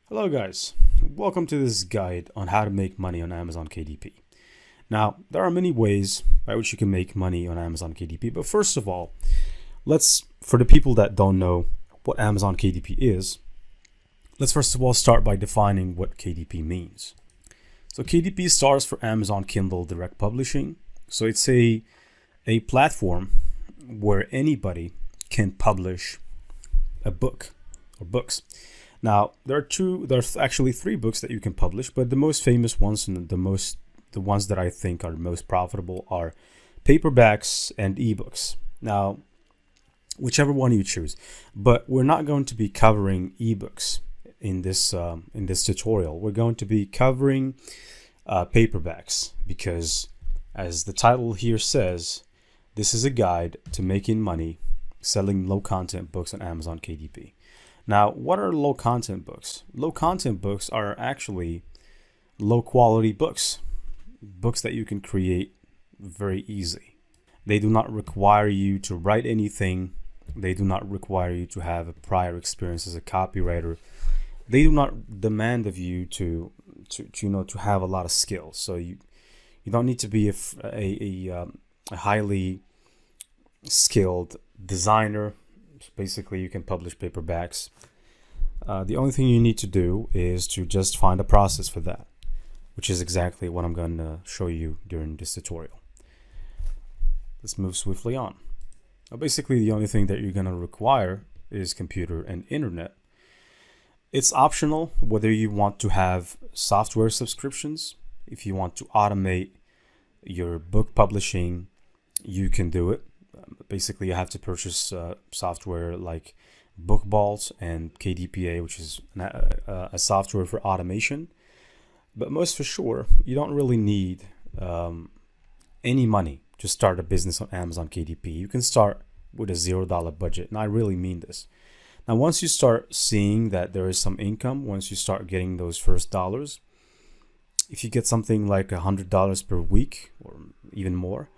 Hello guys, welcome to this guide on how to make money on Amazon KDP. Now, there are many ways by which you can make money on Amazon KDP, but first of all, for the people that don't know what Amazon KDP is, let's first of all start by defining what KDP means. So KDP stands for Amazon Kindle Direct Publishing. So it's a platform where anybody can publish a book or books. Now, there's actually three books that you can publish, but the most famous ones and the ones that I think are most profitable are paperbacks and ebooks. Now, whichever one you choose, but we're not going to be covering ebooks in this tutorial. We're going to be covering paperbacks because, as the title here says, this is a guide to making money selling low content books on Amazon KDP. Now, what are low content books? Low content books are actually low quality books that you can create very easy. They do not require you to write anything. They do not require you to have a prior experience as a copywriter. They do not demand of you to have a lot of skills. So you don't need to be a highly skilled designer. Basically, you can publish paperbacks. The only thing you need to do is to just find a process for that, which is exactly what I'm going to show you during this tutorial. Let's move swiftly on. Now, basically, the only thing that you're going to require is computer and internet. It's optional whether you want to have software subscriptions. If you want to automate your book publishing, you can do it. Basically, you have to purchase software like BookBalls and KDPA, which is a software for automation. But most for sure, you don't really need any money to start a business on Amazon KDP. You can start with a $0 budget, and I really mean this. Now, once you start seeing that there is some income, once you start getting those first dollars, if you get something like $100 per week or even more,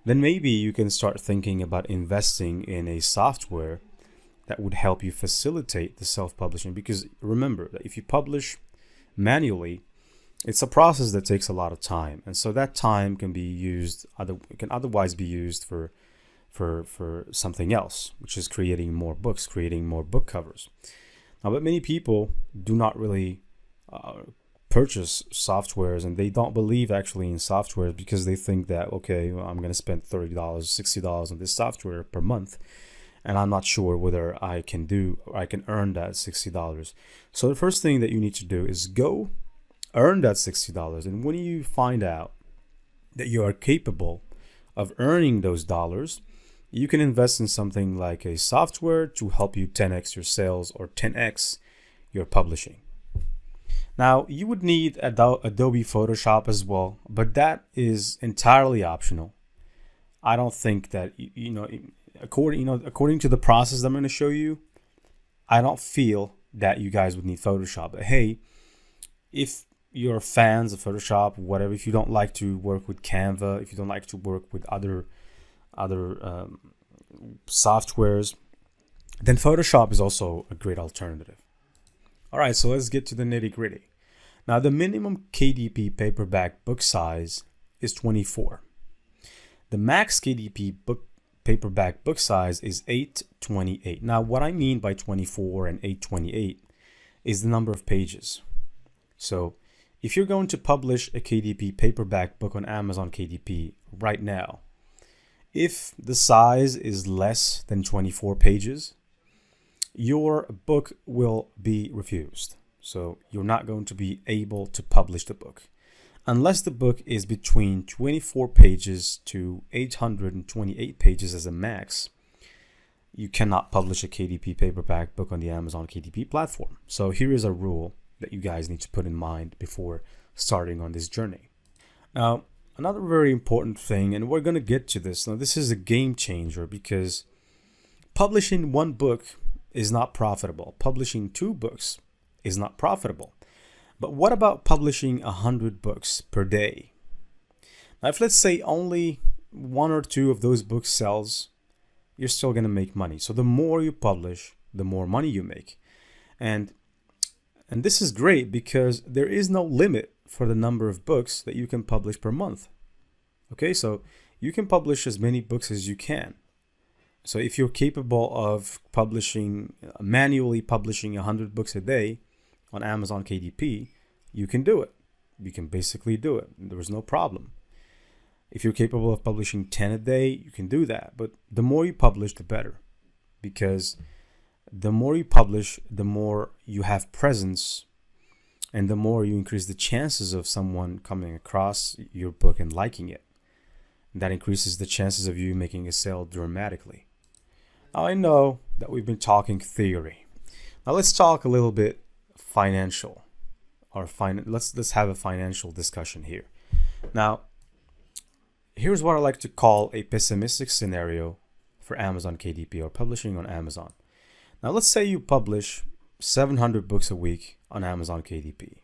then maybe you can start thinking about investing in a software that would help you facilitate the self-publishing. Because remember that if you publish manually, it's a process that takes a lot of time, and so that time can otherwise be used for something else, which is creating more books, creating more book covers. Now, but many people do not really purchase softwares, and they don't believe actually in softwares because they think that, okay, well, I'm going to spend $30, $60 on this software per month, and I'm not sure whether I can earn that $60. So the first thing that you need to do is go earn that $60, and when you find out that you are capable of earning those dollars, you can invest in something like a software to help you 10x your sales or 10x your publishing. Now, you would need Adobe Photoshop as well, but that is entirely optional. I don't think that, according to the process that I'm going to show you, I don't feel that you guys would need Photoshop. But hey, if you're fans of Photoshop, whatever, if you don't like to work with Canva, if you don't like to work with other softwares, then Photoshop is also a great alternative. All right, so let's get to the nitty gritty. Now, the minimum KDP paperback book size is 24. The max KDP paperback book size is 828. Now, what I mean by 24 and 828 is the number of pages. So if you're going to publish a KDP paperback book on Amazon KDP right now, if the size is less than 24 pages, your book will be refused. So you're not going to be able to publish the book. Unless the book is between 24 pages to 828 pages as a max, you cannot publish a KDP paperback book on the Amazon KDP platform. So here is a rule that you guys need to put in mind before starting on this journey. Now, another very important thing, and we're going to get to this. Now, this is a game changer because publishing one book is not profitable. Publishing two books is not profitable. But what about publishing 100 books per day? Now, if let's say only one or two of those books sells, you're still going to make money. So the more you publish, the more money you make. And And this is great because there is no limit for the number of books that you can publish per month. Okay, so you can publish as many books as you can. So if you're capable of manually publishing 100 books a day on Amazon KDP, you can do it. You can basically do it. There is no problem. If you're capable of publishing 10 a day, you can do that. But the more you publish, the better. Because the more you publish, the more you have presence, and the more you increase the chances of someone coming across your book and liking it. That increases the chances of you making a sale dramatically. Now, I know that we've been talking theory. Now let's talk a little bit financial. Let's have a financial discussion here. Now, here's what I like to call a pessimistic scenario for Amazon KDP or publishing on Amazon. Now, let's say you publish 700 books a week on Amazon KDP.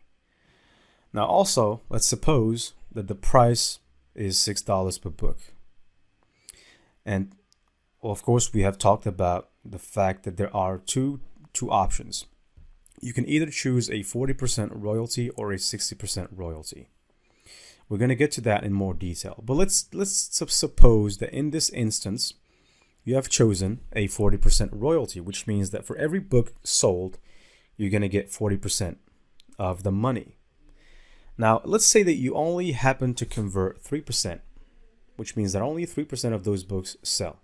Now, also, let's suppose that the price is $6 per book. And, well, of course, we have talked about the fact that there are two options. You can either choose a 40% royalty or a 60% royalty. We're going to get to that in more detail. But let's suppose that in this instance, you have chosen a 40% royalty, which means that for every book sold, you're going to get 40% of the money. Now, let's say that you only happen to convert 3%, which means that only 3% of those books sell.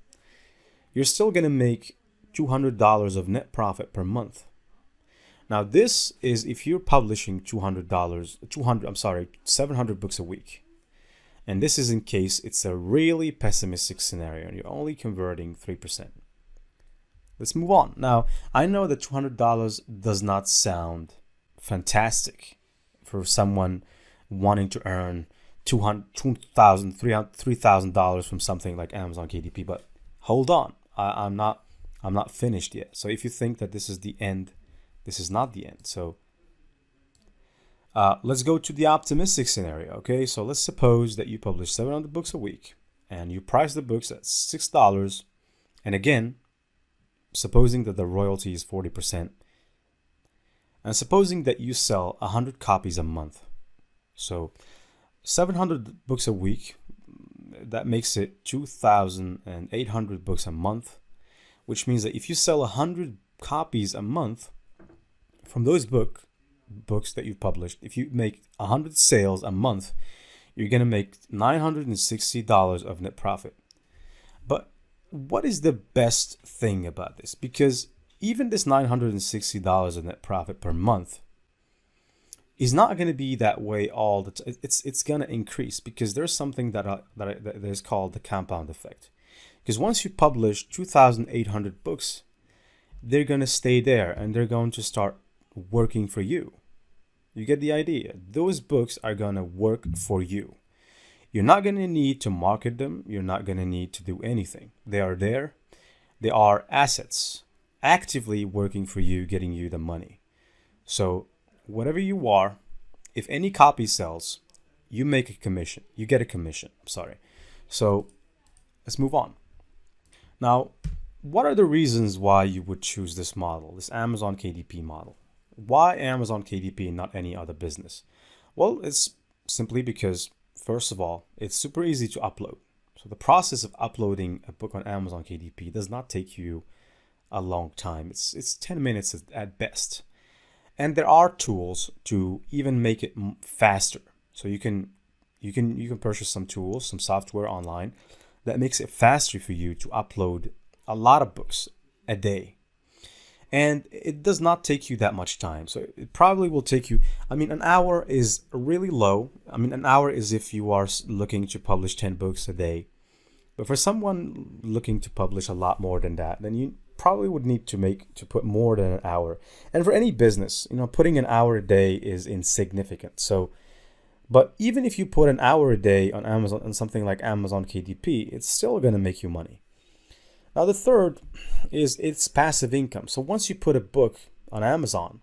You're still going to make $200 of net profit per month. Now, this is if you're publishing 700 books a week. And this is in case it's a really pessimistic scenario and you're only converting 3%. Let's move on. Now, I know that $200 does not sound fantastic for someone wanting to earn $2,000, $3,000 from something like Amazon KDP, but hold on. I'm not finished yet. So if you think that this is the end, this is not the end. So let's go to the optimistic scenario. Okay, so let's suppose that you publish 700 books a week and you price the books at $6. And again, supposing that the royalty is 40%, and supposing that you sell 100 copies a month. So 700 books a week, that makes it 2,800 books a month, which means that if you sell 100 copies a month from those books that you've published, if you make 100 sales a month, you're going to make $960 of net profit. But what is the best thing about this? Because even this $960 of net profit per month is not going to be that way all the time. It's going to increase because there's something that is called the compound effect. Because once you publish 2,800 books, they're going to stay there and they're going to start working for you. You get the idea. Those books are going to work for you. You're not going to need to market them. You're not going to need to do anything. They are there. They are assets actively working for you, getting you the money. So whatever you are, if any copy sells, you make a commission. You get a commission. So let's move on. Now, what are the reasons why you would choose this model, this Amazon KDP model? Why Amazon KDP and not any other business? Well, it's simply because, first of all, it's super easy to upload. So the process of uploading a book on Amazon KDP does not take you a long time. It's 10 minutes at best. And there are tools to even make it faster. So you can purchase some tools, some software online that makes it faster for you to upload a lot of books a day. And it does not take you that much time. So it probably will take you, an hour is really low. An hour is if you are looking to publish 10 books a day. But for someone looking to publish a lot more than that, then you probably would need to put more than an hour. And for any business, putting an hour a day is insignificant. So, but even if you put an hour a day on Amazon, on something like Amazon KDP, it's still going to make you money. Now, the third is it's passive income. So once you put a book on Amazon,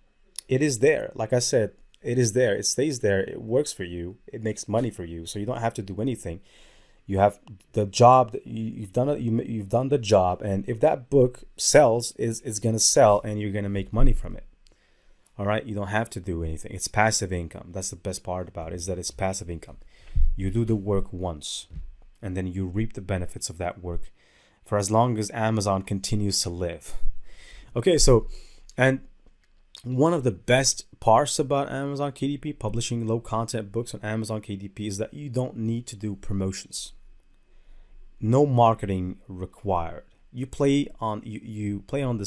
it is there. Like I said, it is there. It stays there. It works for you. It makes money for you. So you don't have to do anything. You have the job that you've done. You've done the job, and if that book sells, it's going to sell, and you're going to make money from it. All right, you don't have to do anything. It's passive income. That's the best part about it, is that it's passive income. You do the work once, and then you reap the benefits of that work for as long as Amazon continues to live. Okay, so, and one of the best parts about Amazon KDP, publishing low content books on Amazon KDP, is that you don't need to do promotions. No marketing required. You play on the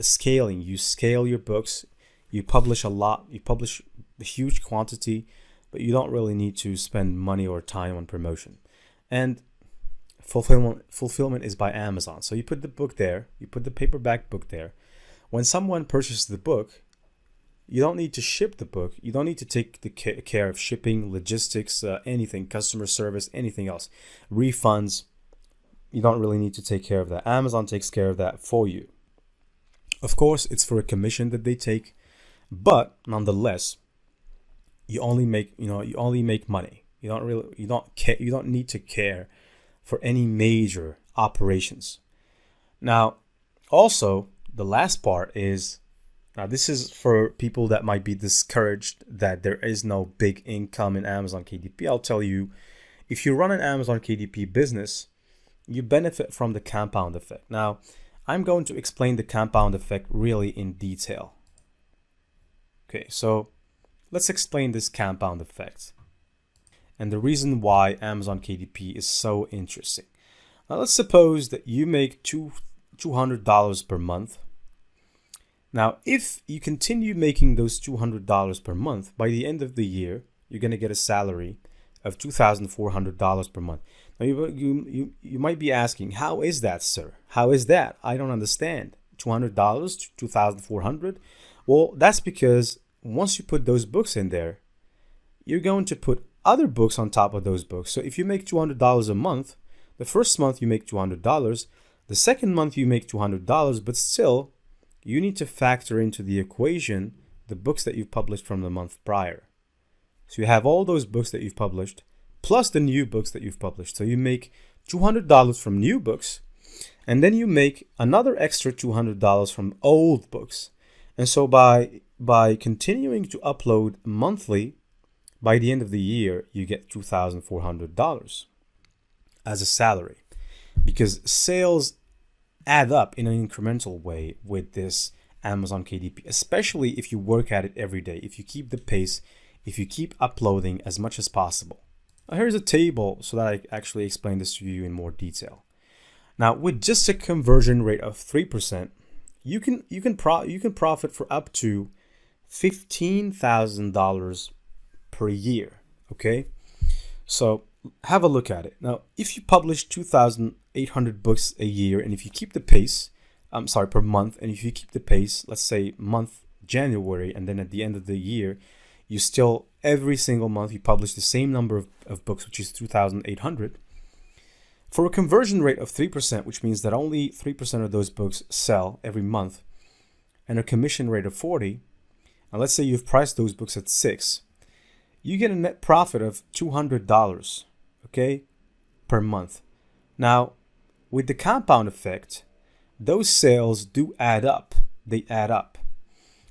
scaling. You scale your books. You publish a lot. You publish a huge quantity, but you don't really need to spend money or time on promotion. And fulfillment is by Amazon. So you put the book there. You put the paperback book there. When someone purchases the book, you don't need to ship the book. You don't need to take the care of shipping, logistics, anything, customer service, anything else, refunds. You don't really need to take care of that. Amazon takes care of that for you. Of course, it's for a commission that they take, but nonetheless, you only make money. You don't need to care for any major operations. Now, also, the last part is, now this is for people that might be discouraged that there is no big income in Amazon KDP. I'll tell you, if you run an Amazon KDP business, you benefit from the compound effect. Now, I'm going to explain the compound effect really in detail. Okay, so let's explain this compound effect and the reason why Amazon KDP is so interesting. Now, let's suppose that you make $200 per month. Now, if you continue making those $200 per month, by the end of the year, you're going to get a salary of $2,400 per month. Now, you might be asking, how is that, sir? How is that? I don't understand. $200 to $2,400? Well, that's because once you put those books in there, you're going to put other books on top of those books. So if you make $200 a month, the first month you make $200, the second month you make $200, but still, you need to factor into the equation the books that you've published from the month prior. So you have all those books that you've published, plus the new books that you've published. So you make $200 from new books, and then you make another extra $200 from old books. And so by continuing to upload monthly, by the end of the year, you get $2,400 as a salary, because sales add up in an incremental way with this Amazon KDP, especially if you work at it every day, if you keep the pace, if you keep uploading as much as possible. Now, here's a table so that I actually explain this to you in more detail. Now, with just a conversion rate of 3%, you can profit for up to $15,000 per year. Okay, so have a look at it. Now, if you publish 2,800 books a year, and if you keep the pace, per month, and if you keep the pace, let's say month January, and then at the end of the year, you still, every single month, you publish the same number of books, which is 2,800. For a conversion rate of 3%, which means that only 3% of those books sell every month, and a commission rate of 40, and let's say you've priced those books at 6, you get a net profit of $200, okay, per month. Now, with the compound effect, those sales do add up. They add up.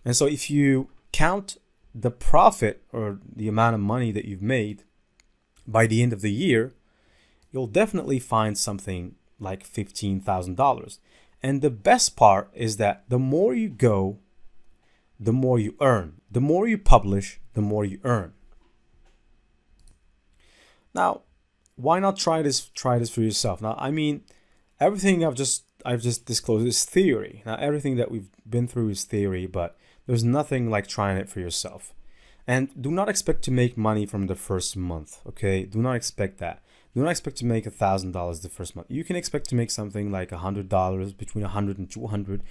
And so if you count the profit or the amount of money that you've made by the end of the year, you'll definitely find something like $15,000. And the best part is that the more you go, the more you earn. The more you publish, the more you earn. Now, why not try this for yourself? Now, I mean, everything I've just disclosed is theory. Now, everything that we've been through is theory, but there's nothing like trying it for yourself. And do not expect to make money from the first month, okay? Do not expect that. Do not expect to make $1,000 the first month. You can expect to make something like $100, between $100 and $200.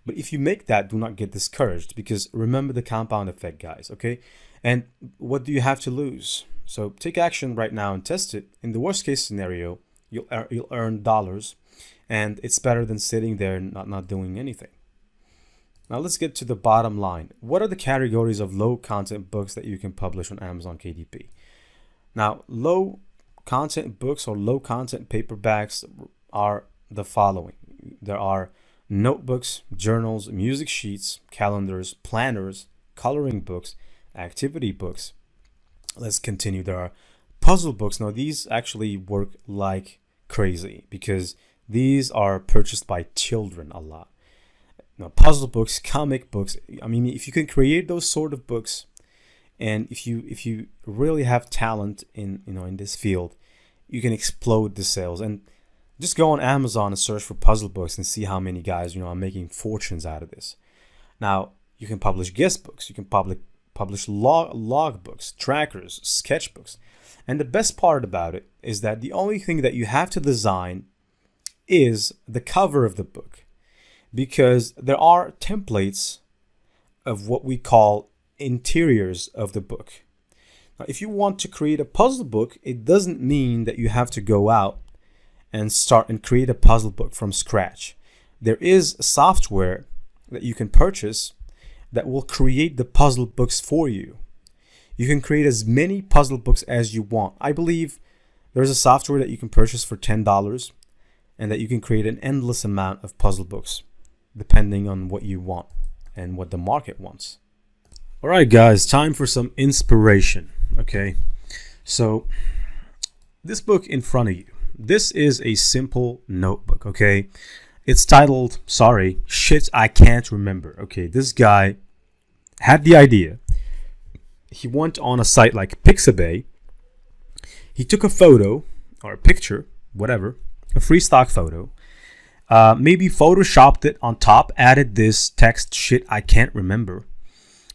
But if you make that, do not get discouraged, because remember the compound effect, guys, okay? And what do you have to lose? So take action right now and test it. In the worst case scenario, you'll earn dollars, and it's better than sitting there and not doing anything. Now let's get to the bottom line. What are the categories of low content books that you can publish on Amazon KDP? Now, low content books or low content paperbacks are the following. There are notebooks, journals, music sheets, calendars, planners, coloring books, activity books. Let's continue. There are puzzle books. Now, these actually work like crazy because these are purchased by children a lot. Now, puzzle books, comic books. I mean, if you can create those sort of books, and if you really have talent in this field, you can explode the sales. And just go on Amazon and search for puzzle books and see how many guys are making fortunes out of this. Now, you can publish guest books. You can publish log books, trackers, sketchbooks. And the best part about it is that the only thing that you have to design is the cover of the book, because there are templates of what we call interiors of the book. Now, if you want to create a puzzle book, it doesn't mean that you have to go out and start and create a puzzle book from scratch. There is software that you can purchase that will create the puzzle books for you. You can create as many puzzle books as you want. I believe there's a software that you can purchase for $10 and that you can create an endless amount of puzzle books depending on what you want and what the market wants. All right, guys, time for some inspiration. Okay, so this book in front of you, this is a simple notebook. Okay, it's titled, sorry, Shit I Can't Remember. Okay, this guy had the idea. He went on a site like Pixabay. He took a photo or a picture, whatever, a free stock photo, maybe photoshopped it on top, added this text, shit I can't remember.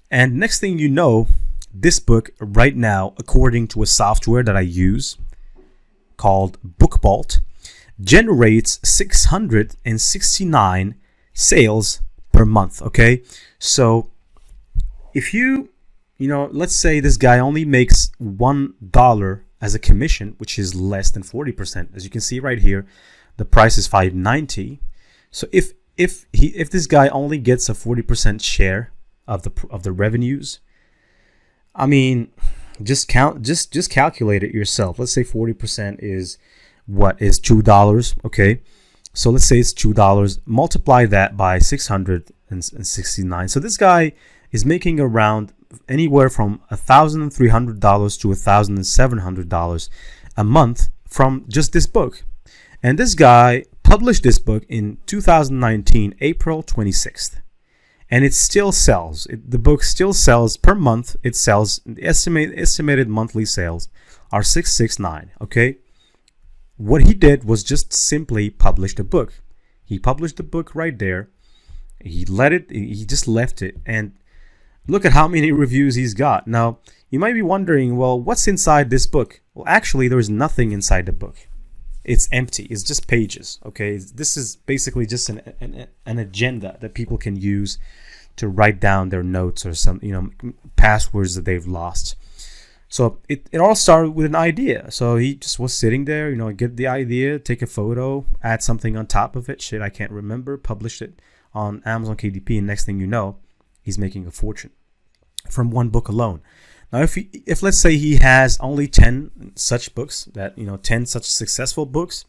And next thing you know, this book right now, according to a software that I use called BookBalt, generates 669 sales per month. Okay, so if let's say this guy only makes $1 as a commission, which is less than 40%. As you can see right here, the price is $5.90. So if this guy only gets a 40% share of the revenues, I mean, just calculate it yourself. Let's say 40% is $2. Okay, so let's say it's $2. Multiply that by 669. So this guy is making around anywhere from $1,300 to $1,700 a month from just this book. And this guy published this book in 2019, April 26th. And it still sells. The book still sells per month. It sells. The estimated monthly sales are 669. Okay. What he did was just simply publish the book. He published the book right there. He just left it. And look at how many reviews he's got. Now, you might be wondering, well, what's inside this book? Well, actually, there's nothing inside the book. It's empty. It's just pages. Okay, this is basically just an agenda that people can use to write down their notes or some passwords that they've lost. So it all started with an idea. So he just was sitting there, get the idea, take a photo, add something on top of it. Shit, I can't remember. Published it on Amazon KDP, and next thing you know, he's making a fortune from one book alone. Now, if let's say he has only 10 such books, 10 such successful books,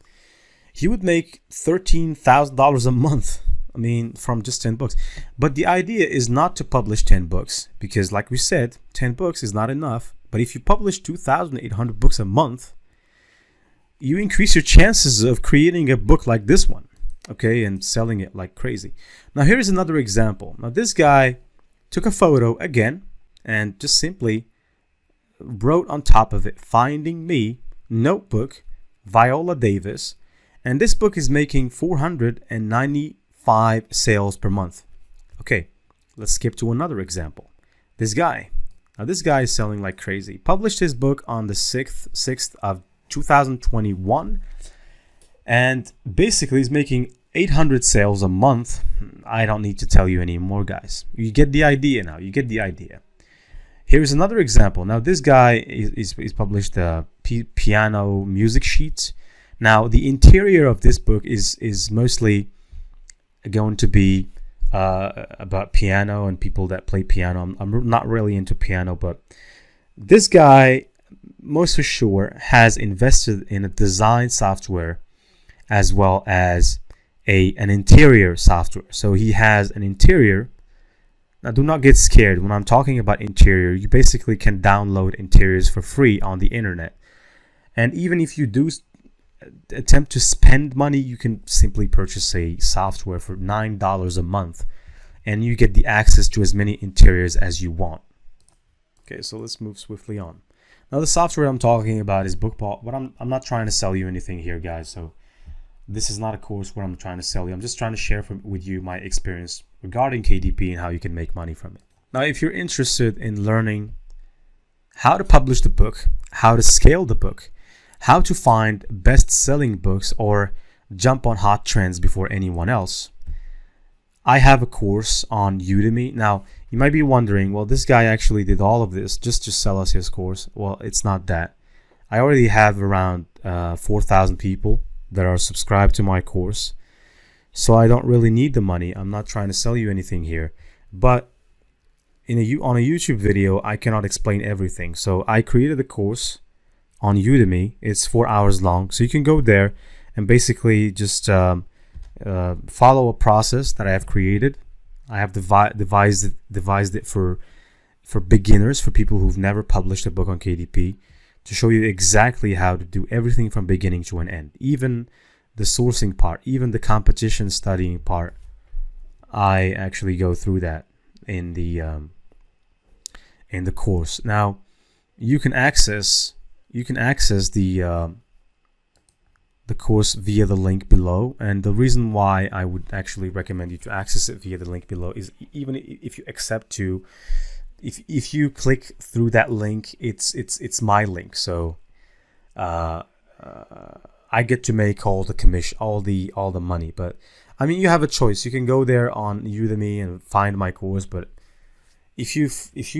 he would make $13,000 a month. I mean, from just 10 books. But the idea is not to publish 10 books because, like we said, 10 books is not enough. But if you publish 2,800 books a month, you increase your chances of creating a book like this one, okay, and selling it like crazy. Now, here's another example. Now, this guy took a photo again and just simply wrote on top of it, Finding Me, Notebook, Viola Davis. And this book is making 495 sales per month. Okay, let's skip to another example. This guy. Now, this guy is selling like crazy. Published his book on the 6th of 2021. And basically, he's making 800 sales a month. I don't need to tell you anymore, guys. You get the idea now. You get the idea. Here's another example. Now, this guy is published a piano music sheet. Now, the interior of this book is mostly going to be about piano and people that play piano. I'm not really into piano, but this guy, most for sure, has invested in a design software as well as an interior software. So he has an interior. Now, do not get scared. When I'm talking about interior, you basically can download interiors for free on the internet. And even if you do attempt to spend money, you can simply purchase a software for $9 a month, and you get the access to as many interiors as you want. Okay, so let's move swiftly on. Now, the software I'm talking about is Bookball, but I'm not trying to sell you anything here, guys. So this is not a course where I'm trying to sell you. I'm just trying to share with you my experience regarding KDP and how you can make money from it. Now, if you're interested in learning how to publish the book, how to scale the book, how to find best-selling books, or jump on hot trends before anyone else, I have a course on Udemy. Now, you might be wondering, well, this guy actually did all of this just to sell us his course. Well, it's not that. I already have around 4,000 people that are subscribed to my course, so I don't really need the money. I'm not trying to sell you anything here, but on a YouTube video, I cannot explain everything. So I created a course on Udemy. It's 4 hours long, so you can go there and basically just follow a process that I have created. I have devised it for beginners, for people who've never published a book on KDP, to show you exactly how to do everything from beginning to an end. Even the sourcing part, even the competition studying part, I actually go through that in the course. Now, you can access the course via the link below, and the reason why I would actually recommend you to access it via the link below is, even if you accept to, if you click through that link, it's my link, so I get to make all the commission, all the money. But I mean, you have a choice. You can go there on Udemy and find my course, but if you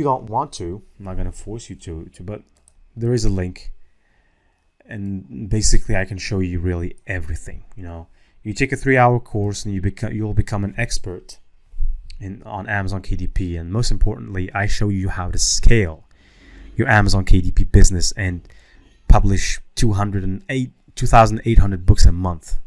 don't want to, I'm not gonna force you to, but there is a link, and basically I can show you really everything. You know, you take a 3-hour course and you'll become an expert on Amazon KDP, and most importantly, I show you how to scale your Amazon KDP business and publish 2,800 books a month.